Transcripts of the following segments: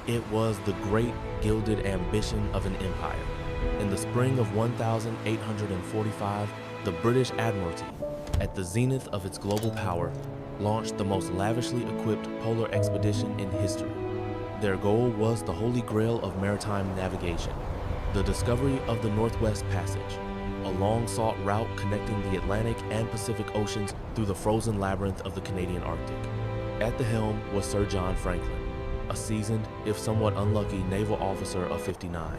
It was the great gilded ambition of an empire. In the spring of 1845, the British Admiralty, at the zenith of its global power, launched the most lavishly equipped polar expedition in history. Their goal was the holy grail of maritime navigation, the discovery of the Northwest Passage, a long-sought route connecting the Atlantic and Pacific Oceans through the frozen labyrinth of the Canadian Arctic. At the helm was Sir John Franklin, a seasoned, if somewhat unlucky, naval officer of 59.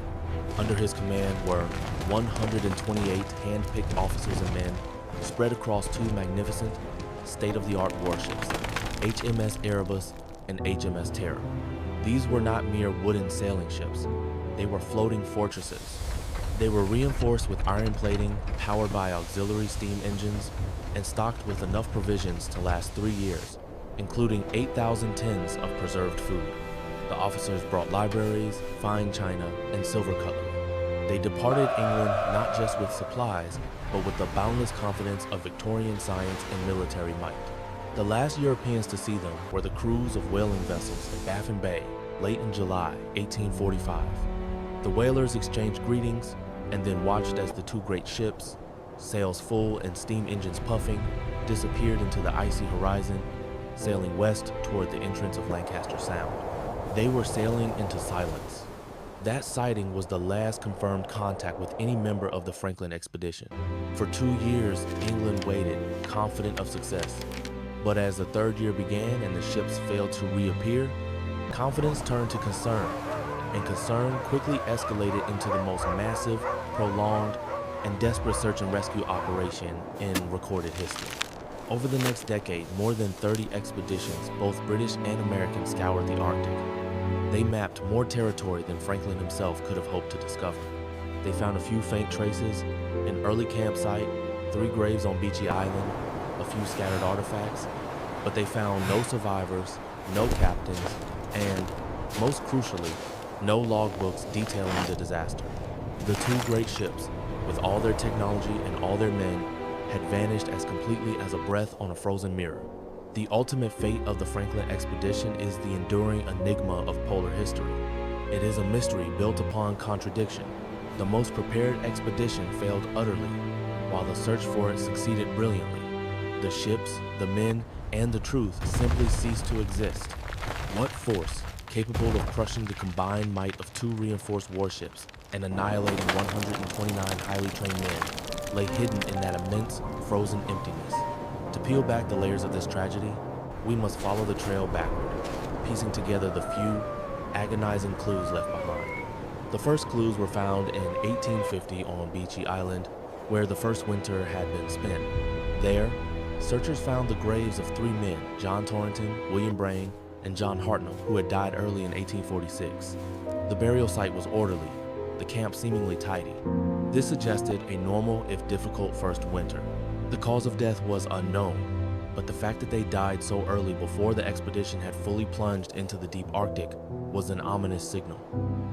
Under his command were 128 hand-picked officers and men spread across two magnificent, state-of-the-art warships, HMS Erebus and HMS Terror. These were not mere wooden sailing ships. They were floating fortresses. They were reinforced with iron plating, powered by auxiliary steam engines, and stocked with enough provisions to last 3 years, including 8,000 tins of preserved food. The officers brought libraries, fine china, and silver cutlery. They departed England not just with supplies, but with the boundless confidence of Victorian science and military might. The last Europeans to see them were the crews of whaling vessels in Baffin Bay late in July 1845. The whalers exchanged greetings and then watched as the two great ships, sails full and steam engines puffing, disappeared into the icy horizon, sailing west toward the entrance of Lancaster Sound. They were sailing into silence. That sighting was the last confirmed contact with any member of the Franklin expedition. For 2 years, England waited, confident of success. But as the third year began and the ships failed to reappear, confidence turned to concern, and concern quickly escalated into the most massive, prolonged, and desperate search and rescue operation in recorded history. Over the next decade, more than 30 expeditions, both British and American, scoured the Arctic. They mapped more territory than Franklin himself could have hoped to discover. They found a few faint traces, an early campsite, 3 graves on Beechey Island, a few scattered artifacts, but they found no survivors, no captains, and, most crucially, no logbooks detailing the disaster. The 2 great ships, with all their technology and all their men, had vanished as completely as a breath on a frozen mirror. The ultimate fate of the Franklin expedition is the enduring enigma of polar history. It is a mystery built upon contradiction. The most prepared expedition failed utterly, while the search for it succeeded brilliantly. The ships, the men, and the truth simply ceased to exist. What force, capable of crushing the combined might of 2 reinforced warships and annihilating 129 highly trained men, lay hidden in that immense, frozen emptiness? To peel back the layers of this tragedy, we must follow the trail backward, piecing together the few, agonizing clues left behind. The first clues were found in 1850 on Beechey Island, where the first winter had been spent. There, searchers found the graves of 3 men, John Torrington, William Brain, and John Hartnell, who had died early in 1846. The burial site was orderly, the camp seemingly tidy. This suggested a normal, if difficult, first winter. The cause of death was unknown, but the fact that they died so early before the expedition had fully plunged into the deep Arctic was an ominous signal.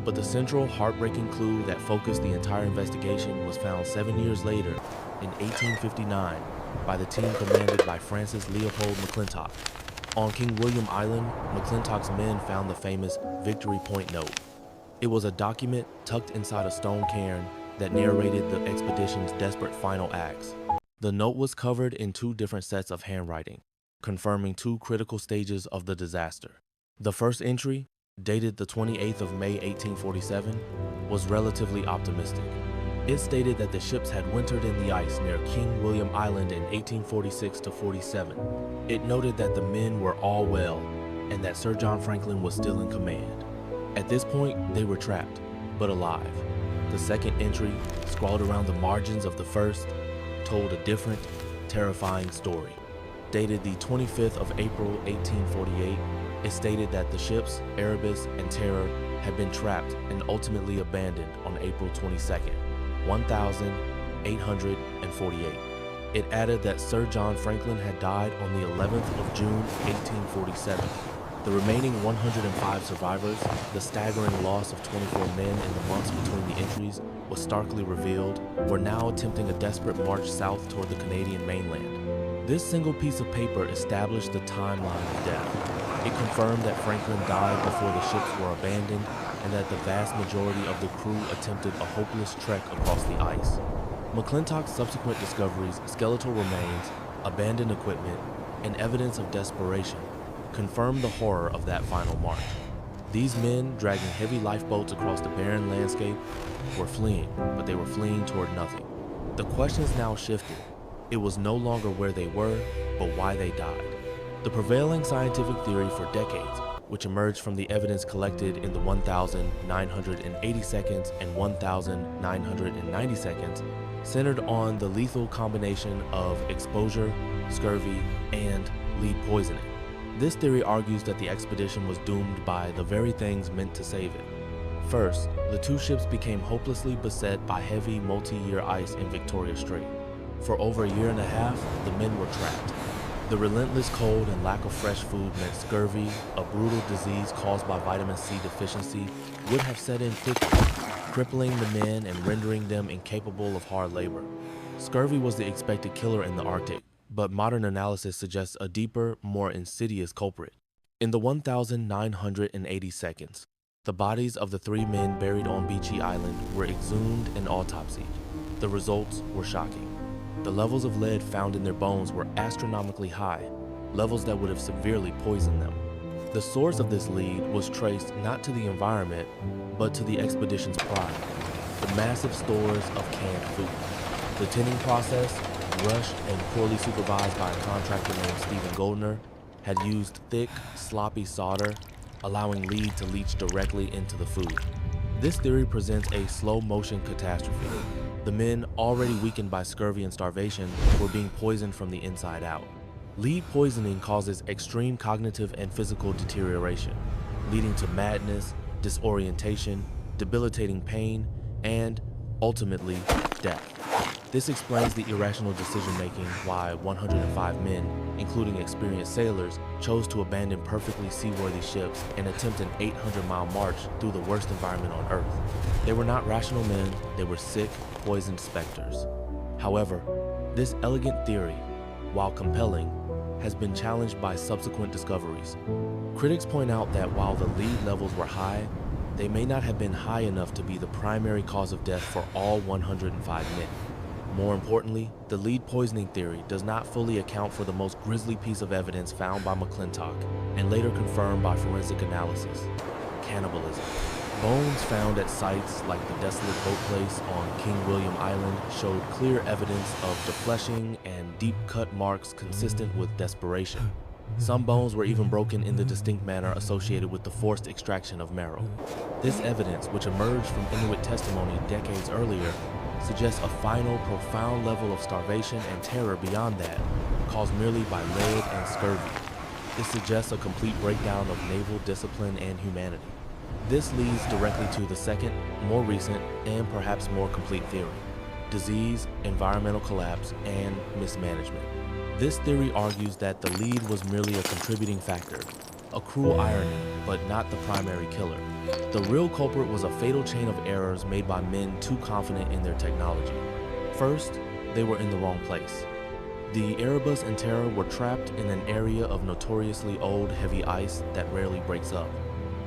But the central, heartbreaking clue that focused the entire investigation was found 7 years later, in 1859, by the team commanded by Francis Leopold McClintock. On King William Island, McClintock's men found the famous Victory Point Note. It was a document tucked inside a stone cairn that narrated the expedition's desperate final acts. The note was covered in 2 different sets of handwriting, confirming 2 critical stages of the disaster. The first entry, dated the 28th of May 1847, was relatively optimistic. It stated that the ships had wintered in the ice near King William Island in 1846-47. It noted that the men were all well, and that Sir John Franklin was still in command. At this point, they were trapped, but alive. The second entry, scrawled around the margins of the first, told a different, terrifying story. Dated the 25th of April 1848, it stated that the ships, Erebus and Terror, had been trapped and ultimately abandoned on April 22nd, 1848. It added that Sir John Franklin had died on the 11th of June 1847. The remaining 105 survivors, the staggering loss of 24 men in the months between the entries was starkly revealed, were now attempting a desperate march south toward the Canadian mainland. This single piece of paper established the timeline of death. It confirmed that Franklin died before the ships were abandoned and that the vast majority of the crew attempted a hopeless trek across the ice. McClintock's subsequent discoveries, skeletal remains, abandoned equipment, and evidence of desperation confirmed the horror of that final march. These men, dragging heavy lifeboats across the barren landscape, were fleeing, but they were fleeing toward nothing. The questions now shifted. It was no longer where they were, but why they died. The prevailing scientific theory for decades, which emerged from the evidence collected in the 1,980 seconds and 1,990 seconds, centered on the lethal combination of exposure, scurvy, and lead poisoning. This theory argues that the expedition was doomed by the very things meant to save it. First, the two ships became hopelessly beset by heavy multi-year ice in Victoria Strait. For over a year and a half, the men were trapped. The relentless cold and lack of fresh food meant scurvy, a brutal disease caused by vitamin C deficiency, would have set in quickly, crippling the men and rendering them incapable of hard labor. Scurvy was the expected killer in the Arctic, but modern analysis suggests a deeper, more insidious culprit. In the 1,980 seconds, the bodies of the three men buried on Beechey Island were exhumed and autopsied. The results were shocking. The levels of lead found in their bones were astronomically high, levels that would have severely poisoned them. The source of this lead was traced not to the environment, but to the expedition's pride, the massive stores of canned food. The tinning process, rushed and poorly supervised by a contractor named Stephen Goldner, had used thick, sloppy solder, allowing lead to leach directly into the food. This theory presents a slow-motion catastrophe. The men, already weakened by scurvy and starvation, were being poisoned from the inside out. Lead poisoning causes extreme cognitive and physical deterioration, leading to madness, disorientation, debilitating pain, and, ultimately, death. This explains the irrational decision-making why 105 men, including experienced sailors, chose to abandon perfectly seaworthy ships and attempt an 800-mile march through the worst environment on Earth. They were not rational men, they were sick, poisoned specters. However, this elegant theory, while compelling, has been challenged by subsequent discoveries. Critics point out that while the lead levels were high, they may not have been high enough to be the primary cause of death for all 105 men. More importantly, the lead poisoning theory does not fully account for the most grisly piece of evidence found by McClintock and later confirmed by forensic analysis: cannibalism. Bones found at sites like the desolate boat place on King William Island showed clear evidence of defleshing and deep-cut marks consistent with desperation. Some bones were even broken in the distinct manner associated with the forced extraction of marrow. This evidence, which emerged from Inuit testimony decades earlier, suggests a final, profound level of starvation and terror beyond that, caused merely by lead and scurvy. It suggests a complete breakdown of naval discipline and humanity. This leads directly to the second, more recent, and perhaps more complete theory: disease, environmental collapse, and mismanagement. This theory argues that the lead was merely a contributing factor, a cruel irony, but not the primary killer. The real culprit was a fatal chain of errors made by men too confident in their technology. First, they were in the wrong place. The Erebus and Terror were trapped in an area of notoriously old, heavy ice that rarely breaks up.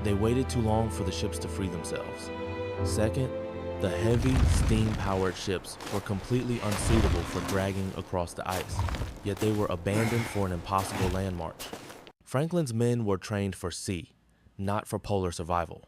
They waited too long for the ships to free themselves. Second, the heavy, steam-powered ships were completely unsuitable for dragging across the ice, yet they were abandoned for an impossible land march. Franklin's men were trained for sea, not for polar survival.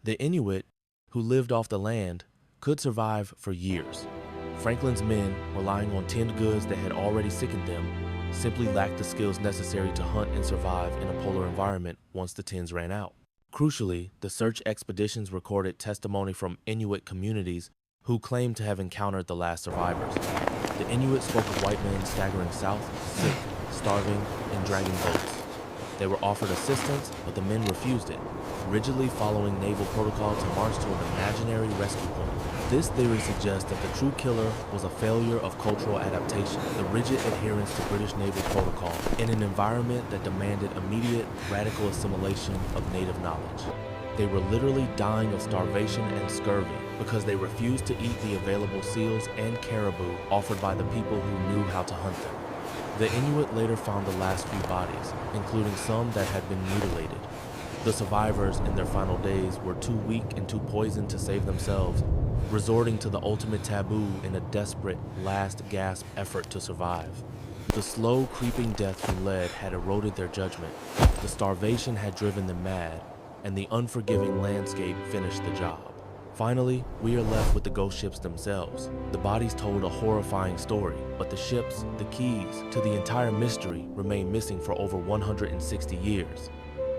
The Inuit, who lived off the land, could survive for years. Franklin's men, relying on tinned goods that had already sickened them, simply lacked the skills necessary to hunt and survive in a polar environment once the tins ran out. Crucially, the search expeditions recorded testimony from Inuit communities who claimed to have encountered the last survivors. The Inuit spoke of white men staggering south, sick, starving, and dragging boats. They were offered assistance, but the men refused it, rigidly following naval protocol to march to an imaginary rescue point. This theory suggests that the true killer was a failure of cultural adaptation, the rigid adherence to British naval protocol, in an environment that demanded immediate, radical assimilation of native knowledge. They were literally dying of starvation and scurvy because they refused to eat the available seals and caribou offered by the people who knew how to hunt them. The Inuit later found the last few bodies, including some that had been mutilated. The survivors in their final days were too weak and too poisoned to save themselves, resorting to the ultimate taboo in a desperate, last-gasp effort to survive. The slow, creeping death from lead had eroded their judgment, the starvation had driven them mad, and the unforgiving landscape finished the job. Finally, we are left with the ghost ships themselves. The bodies told a horrifying story, but the ships, the keys to the entire mystery, remain missing for over 160 years.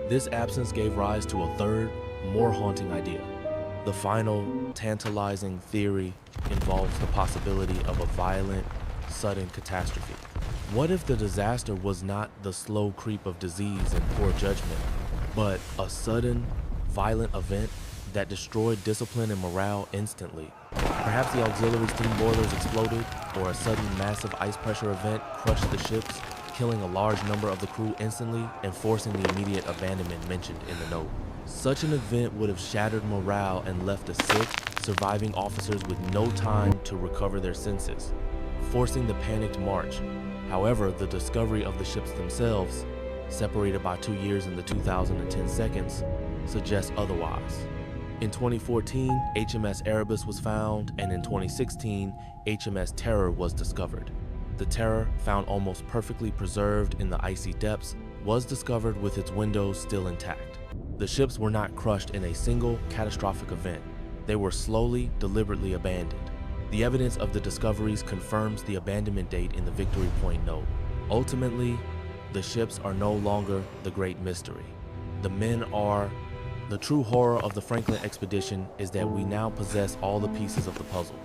This absence gave rise to a third, more haunting idea. The final, tantalizing theory involves the possibility of a violent, sudden catastrophe. What if the disaster was not the slow creep of disease and poor judgment, but a sudden, violent event that destroyed discipline and morale instantly? Perhaps the auxiliary steam boilers exploded, or a sudden massive ice pressure event crushed the ships, killing a large number of the crew instantly and forcing the immediate abandonment mentioned in the note. Such an event would have shattered morale and left the sick, surviving officers with no time to recover their senses, forcing the panicked march. However, the discovery of the ships themselves, separated by 2 years in the 2010 seconds, suggests otherwise. In 2014, HMS Erebus was found, and in 2016, HMS Terror was discovered. The Terror, found almost perfectly preserved in the icy depths, was discovered with its windows still intact. The ships were not crushed in a single catastrophic event. They were slowly, deliberately abandoned. The evidence of the discoveries confirms the abandonment date in the Victory Point note. Ultimately, the ships are no longer the great mystery. The men are. The true horror of the Franklin expedition is that we now possess all the pieces of the puzzle.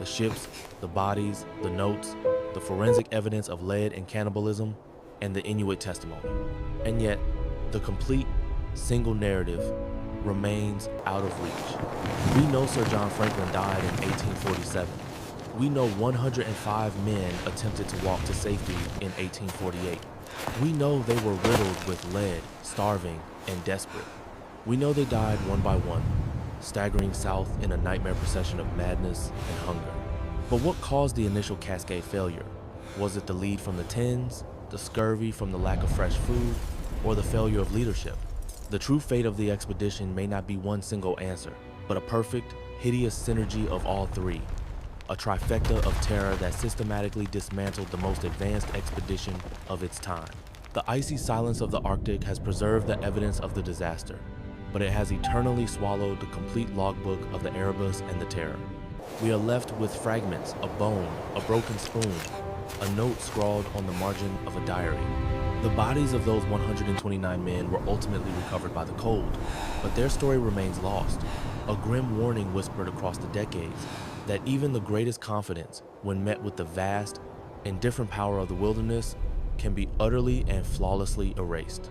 The ships, the bodies, the notes, the forensic evidence of lead and cannibalism, and the Inuit testimony. And yet, the complete, single narrative remains out of reach. We know Sir John Franklin died in 1847. We know 105 men attempted to walk to safety in 1848. We know they were riddled with lead, starving, and desperate. We know they died one by one, staggering south in a nightmare procession of madness and hunger. But what caused the initial cascade failure? Was it the lead from the tins, the scurvy from the lack of fresh food, or the failure of leadership? The true fate of the expedition may not be one single answer, but a perfect, hideous synergy of all three. A trifecta of terror that systematically dismantled the most advanced expedition of its time. The icy silence of the Arctic has preserved the evidence of the disaster, but it has eternally swallowed the complete logbook of the Erebus and the Terror. We are left with fragments, a bone, a broken spoon, a note scrawled on the margin of a diary. The bodies of those 129 men were ultimately recovered by the cold, but their story remains lost. A grim warning whispered across the decades that even the greatest confidence, when met with the vast, indifferent power of the wilderness, can be utterly and flawlessly erased.